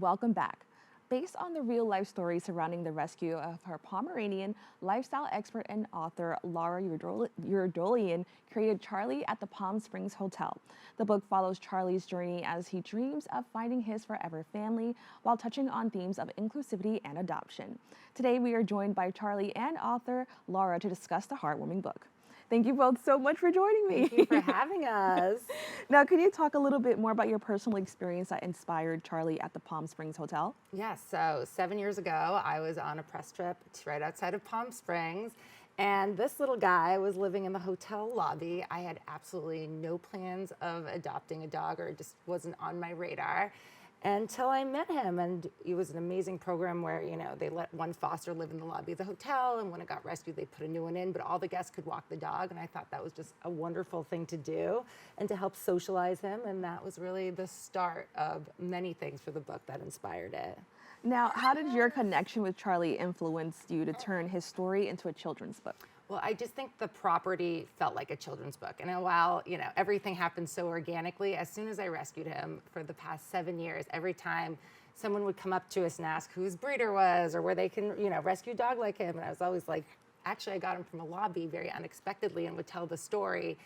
Welcome back. Based on the real life story surrounding the rescue of her Pomeranian, lifestyle expert and author Lara Eurdolian created Charlie at the Palm Springs Hotel. The book follows Charlie's journey as he dreams of finding his forever family while touching on themes of inclusivity and adoption. Today, we are joined by Charlie and author Lara to discuss the heartwarming book. Thank you both so much for joining me. Thank you for having us. Now, can you talk a little bit more about your personal experience that inspired Charlie at the Palm Springs Hotel? Yes, so 7 years ago, I was on a press trip right outside of Palm Springs, and this little guy was living in the hotel lobby. I had absolutely no plans of adopting a dog, or it just wasn't on my radar until I met him. And it was an amazing program where, they let one foster live in the lobby of the hotel, and when it got rescued, they put a new one in, but all the guests could walk the dog. And I thought that was just a wonderful thing to do and to help socialize him. And that was really the start of many things for the book that inspired it. Now, how did your connection with Charlie influence you to turn his story into a children's book? Well, I just think the property felt like a children's book. And while, everything happened so organically, as soon as I rescued him for the past 7 years, every time someone would come up to us and ask who his breeder was or where they can, rescue a dog like him. And I was always like, actually, I got him from a lobby very unexpectedly and would tell the story.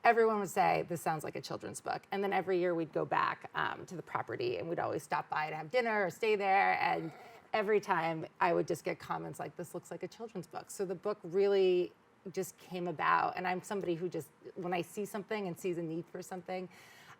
Everyone would say, this sounds like a children's book. And then every year we'd go back to the property and we'd always stop by to have dinner or stay there. And every time I would just get comments like, this looks like a children's book. So the book really just came about. And I'm somebody who just, when I see something and sees a need for something,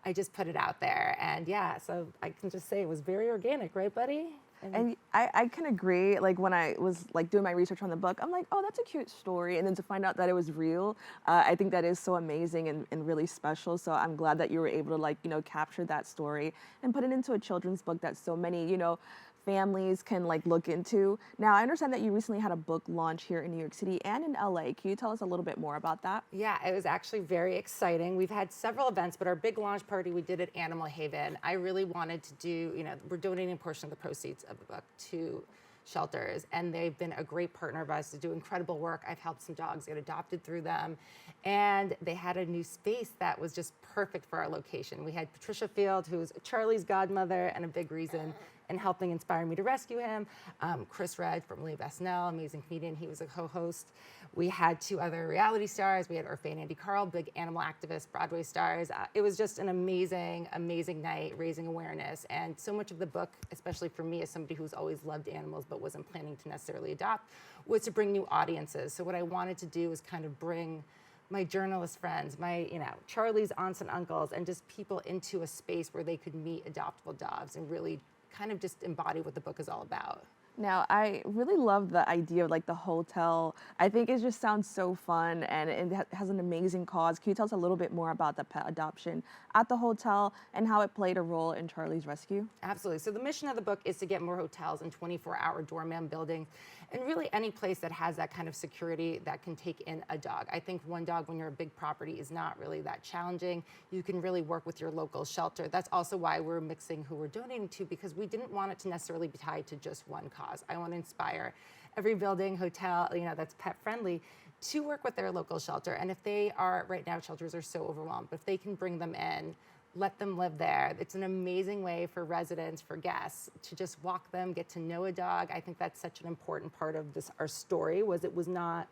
I just put it out there. And yeah, so I can just say it was very organic, right, buddy? And I can agree. Like when I was doing my research on the book, I'm like, oh, that's a cute story. And then to find out that it was real, I think that is so amazing and really special. So I'm glad that you were able to capture that story and put it into a children's book that so many, families can look into. Now, I understand that you recently had a book launch here in New York City and in LA. Can you tell us a little bit more about that? Yeah, it was actually very exciting. We've had several events, but our big launch party we did at Animal Haven. I really wanted to do, we're donating a portion of the proceeds of the book to shelters, and they've been a great partner of ours to do incredible work. I've helped some dogs get adopted through them, and they had a new space that was just perfect for our location. We had Patricia Field, who's Charlie's godmother and a big reason in helping inspire me to rescue him. Chris Redd from Leave SNL, amazing comedian, he was a co-host. We had 2 other reality stars. We had Urfe and Andy Carl, big animal activists, Broadway stars. It was just an amazing, amazing night, raising awareness. And so much of the book, especially for me as somebody who's always loved animals but wasn't planning to necessarily adopt, was to bring new audiences. So what I wanted to do was kind of bring my journalist friends, my, Charlie's aunts and uncles, and just people into a space where they could meet adoptable dogs and really kind of just embody what the book is all about. Now, I really love the idea of the hotel. I think it just sounds so fun, and it has an amazing cause. Can you tell us a little bit more about the pet adoption at the hotel and how it played a role in Charlie's rescue? Absolutely. So the mission of the book is to get more hotels and 24-hour doorman buildings, and really any place that has that kind of security that can take in a dog. I think one dog when you're a big property is not really that challenging. You can really work with your local shelter. That's also why we're mixing who we're donating to, because we didn't want it to necessarily be tied to just one cause. I want to inspire every building, hotel, that's pet friendly to work with their local shelter. And if they are, right now shelters are so overwhelmed, but if they can bring them in, let them live there. It's an amazing way for residents, for guests, to just walk them, get to know a dog. I think that's such an important part of our story, was it was not,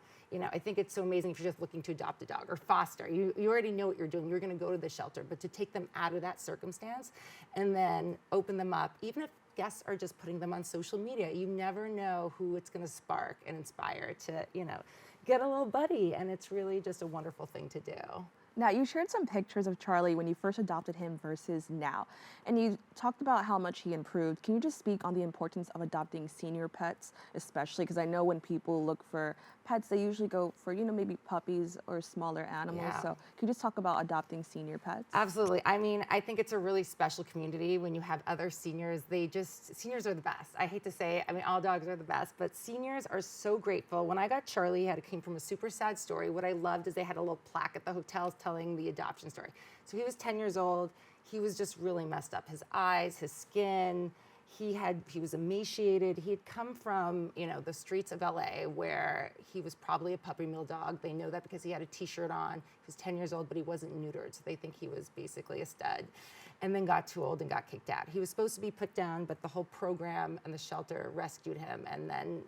I think it's so amazing if you're just looking to adopt a dog or foster. You already know what you're doing. You're going to go to the shelter, but to take them out of that circumstance and then open them up, even if guests are just putting them on social media, you never know who it's going to spark and inspire to, get a little buddy. And it's really just a wonderful thing to do. Now, you shared some pictures of Charlie when you first adopted him versus now, and you talked about how much he improved. Can you just speak on the importance of adopting senior pets, especially because I know when people look for pets, they usually go for, maybe puppies or smaller animals. Yeah. So can you just talk about adopting senior pets? Absolutely. I mean, I think it's a really special community when you have other seniors. Seniors are the best. I hate to say it. I mean, all dogs are the best, but seniors are so grateful. When I got Charlie, it came from a super sad story. What I loved is they had a little plaque at the hotel telling the adoption story. So he was 10 years old. He was just really messed up. His eyes, his skin, he was emaciated. He had come from, the streets of LA where he was probably a puppy mill dog. They know that because he had a t-shirt on. He was 10 years old, but he wasn't neutered. So they think he was basically a stud. and then got too old and got kicked out. He was supposed to be put down, but the whole program and the shelter rescued him and then,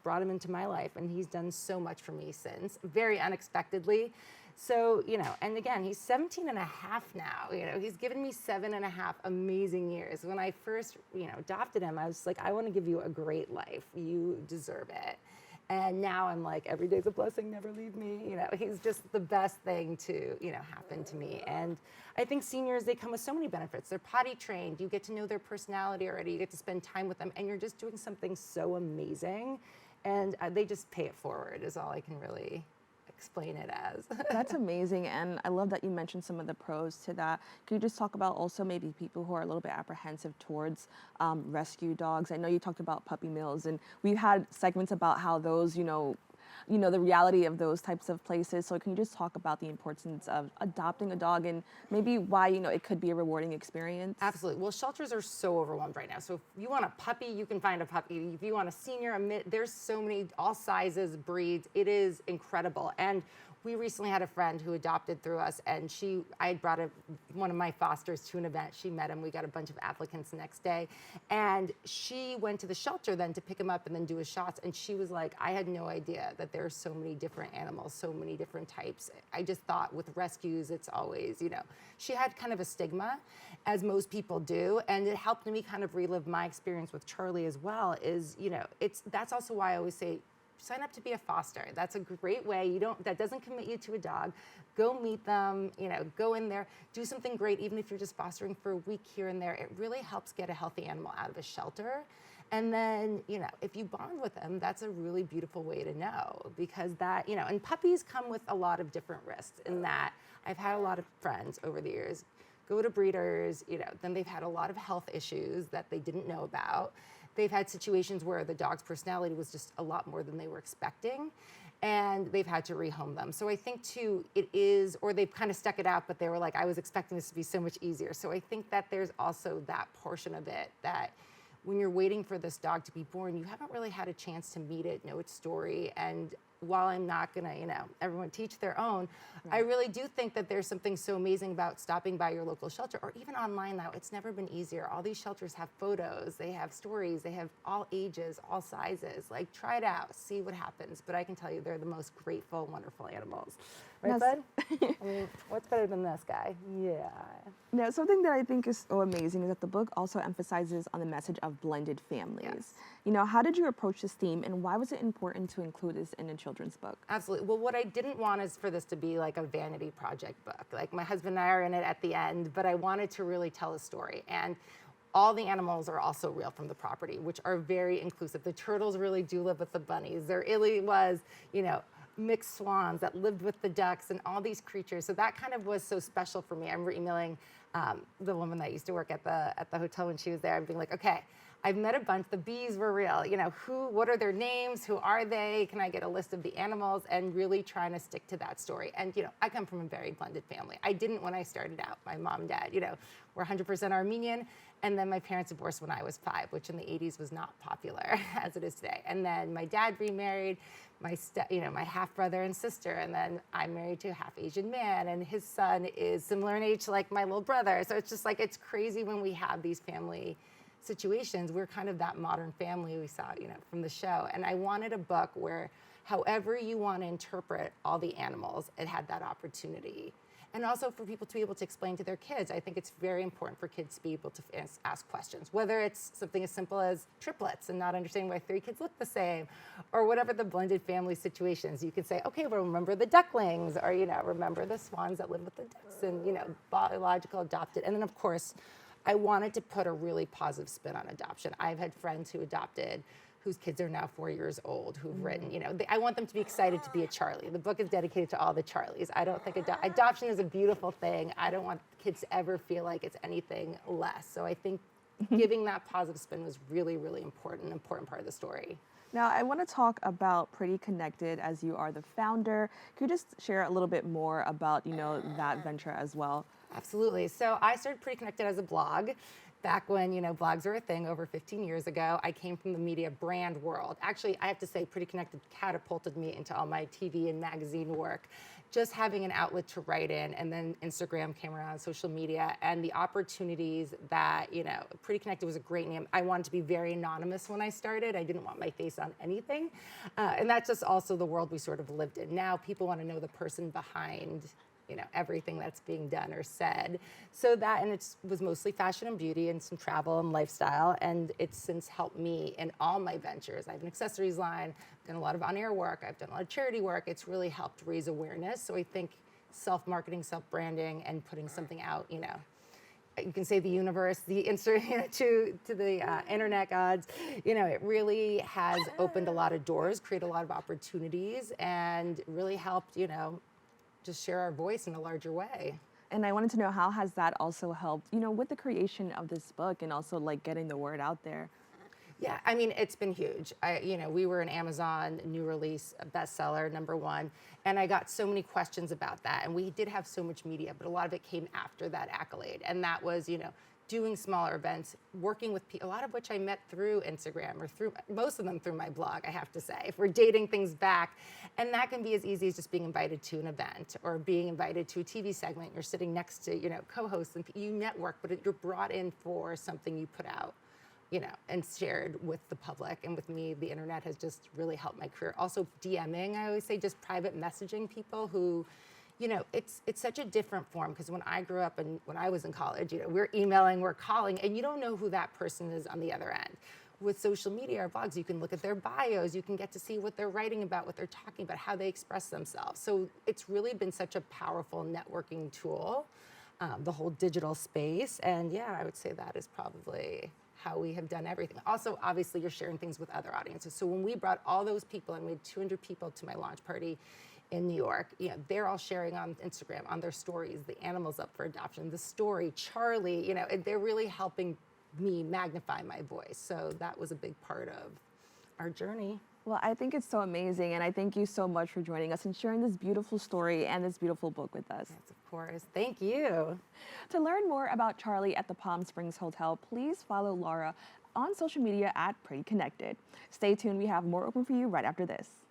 brought him into my life. And he's done so much for me since, very unexpectedly. So, and again, he's 17 and a half now. He's given me 7.5 amazing years. When I first, adopted him, I was like, I want to give you a great life. You deserve it. And now I'm like, every day's a blessing, never leave me. He's just the best thing to, happen to me. And I think seniors, they come with so many benefits. They're potty trained. You get to know their personality already. You get to spend time with them. And you're just doing something so amazing. And they just pay it forward is all I can really explain it as. That's amazing, and I love that you mentioned some of the pros to that. Could you just talk about also maybe people who are a little bit apprehensive towards rescue dogs? I know you talked about puppy mills, and we've had segments about how those, the reality of those types of places. So can you just talk about the importance of adopting a dog and maybe why, it could be a rewarding experience? Absolutely. Well, shelters are so overwhelmed right now. So if you want a puppy, you can find a puppy. If you want a senior, there's so many, all sizes, breeds. It is incredible. And we recently had a friend who adopted through us, and I had brought one of my fosters to an event. She met him. We got a bunch of applicants the next day. And she went to the shelter then to pick him up and then do his shots. And she was like, I had no idea that there are so many different animals, so many different types. I just thought with rescues, it's always, she had kind of a stigma, as most people do. And it helped me kind of relive my experience with Charlie as well, that's also why I always say, sign up to be a foster. That's a great way. That doesn't commit you to a dog. Go meet them, go in there, do something great, even if you're just fostering for a week here and there. It really helps get a healthy animal out of a shelter. And then, if you bond with them, that's a really beautiful way to know, because that, and puppies come with a lot of different risks in that I've had a lot of friends over the years go to breeders, then they've had a lot of health issues that they didn't know about. They've had situations where the dog's personality was just a lot more than they were expecting, and they've had to rehome them. So I think too, or they've kind of stuck it out, but they were like, I was expecting this to be so much easier. So I think that there's also that portion of it that when you're waiting for this dog to be born, you haven't really had a chance to meet it, know its story. And while I'm not gonna, everyone teach their own, I really do think that there's something so amazing about stopping by your local shelter, or even online now. It's never been easier. All these shelters have photos, they have stories, they have all ages, all sizes. Like, try it out, see what happens. But I can tell you, they're the most grateful, wonderful animals. Right, bud? I mean, what's better than this guy? Yeah. Now, something that I think is so amazing is that the book also emphasizes on the message of blended families. Yes. How did you approach this theme, and why was it important to include this in a children's book? Absolutely. Well, what I didn't want is for this to be like a vanity project book. Like, my husband and I are in it at the end, but I wanted to really tell a story. And all the animals are also real from the property, which are very inclusive. The turtles really do live with the bunnies. There really was, mixed swans that lived with the ducks and all these creatures. So that kind of was so special for me. I remember emailing the woman that used to work at the hotel when she was there. I'm being like, okay, I've met a bunch. The bees were real. What are their names? Who are they? Can I get a list of the animals? And really trying to stick to that story. And, I come from a very blended family. I didn't when I started out. My mom and dad, were 100% Armenian. And then my parents divorced when I was 5, which in the 80s was not popular as it is today. And then my dad remarried, my half brother and sister, and then I'm married to a half Asian man, and his son is similar in age to like my little brother. So it's just like, it's crazy when we have these family situations. We're kind of that modern family we saw, from the show. And I wanted a book where however you want to interpret all the animals, it had that opportunity. And also for people to be able to explain to their kids. I think it's very important for kids to be able to ask questions, whether it's something as simple as triplets and not understanding why 3 kids look the same, or whatever the blended family situations. You can say, okay, well, remember the ducklings, or, remember the swans that live with the ducks, and, biological, adopted. And then, of course, I wanted to put a really positive spin on adoption. I've had friends who adopted whose kids are now 4 years old, who've written, I want them to be excited to be a Charlie. The book is dedicated to all the Charlies. I don't think adoption is a beautiful thing. I don't want kids to ever feel like it's anything less. So I think giving that positive spin was really, really important part of the story. Now, I want to talk about Pretty Connected, as you are the founder. Could you just share a little bit more about, that venture as well? Absolutely. So I started Pretty Connected as a blog. back when, blogs were a thing over 15 years ago. I came from the media brand world. Actually, I have to say, Pretty Connected catapulted me into all my TV and magazine work. Just having an outlet to write in, and then Instagram came around, social media, and the opportunities that, Pretty Connected was a great name. I wanted to be very anonymous when I started. I didn't want my face on anything. And that's just also the world we sort of lived in. Now people want to know the person behind everything that's being done or said. So that, and it was mostly fashion and beauty and some travel and lifestyle. And it's since helped me in all my ventures. I have an accessories line, I've done a lot of on-air work, I've done a lot of charity work. It's really helped raise awareness. So I think self-marketing, self-branding, and putting something out, you can say the universe, the to the internet gods, it really has opened a lot of doors, created a lot of opportunities, and really helped, just share our voice in a larger way. And I wanted to know, how has that also helped, with the creation of this book and also like getting the word out there? Yeah, I mean, it's been huge. We were an Amazon new release bestseller, #1, and I got so many questions about that. And we did have so much media, but a lot of it came after that accolade. And that was, doing smaller events, working with people, a lot of which I met through Instagram or most of them through my blog, I have to say, if we're dating things back. And that can be as easy as just being invited to an event or being invited to a TV segment. You're sitting next to, co-hosts, and you network, but you're brought in for something you put out, and shared with the public. And with me, the internet has just really helped my career. Also DMing, I always say, just private messaging people who, it's such a different form, because when I grew up and when I was in college, we're emailing, we're calling, and you don't know who that person is on the other end. With social media or blogs, you can look at their bios, you can get to see what they're writing about, what they're talking about, how they express themselves. So it's really been such a powerful networking tool, the whole digital space. And yeah, I would say that is probably how we have done everything. Also, obviously, you're sharing things with other audiences. So when we brought all those people, and we had 200 people to my launch party in New York, they're all sharing on Instagram, on their stories, the animals up for adoption, the story, Charlie, they're really helping me magnify my voice. So that was a big part of our journey. Well, I think it's so amazing, and I thank you so much for joining us and sharing this beautiful story and this beautiful book with us. Yes, of course. Thank you. To learn more about Charlie at the Palm Springs Hotel, please follow Lara on social media at Pretty Connected. Stay tuned, we have more open for you right after this.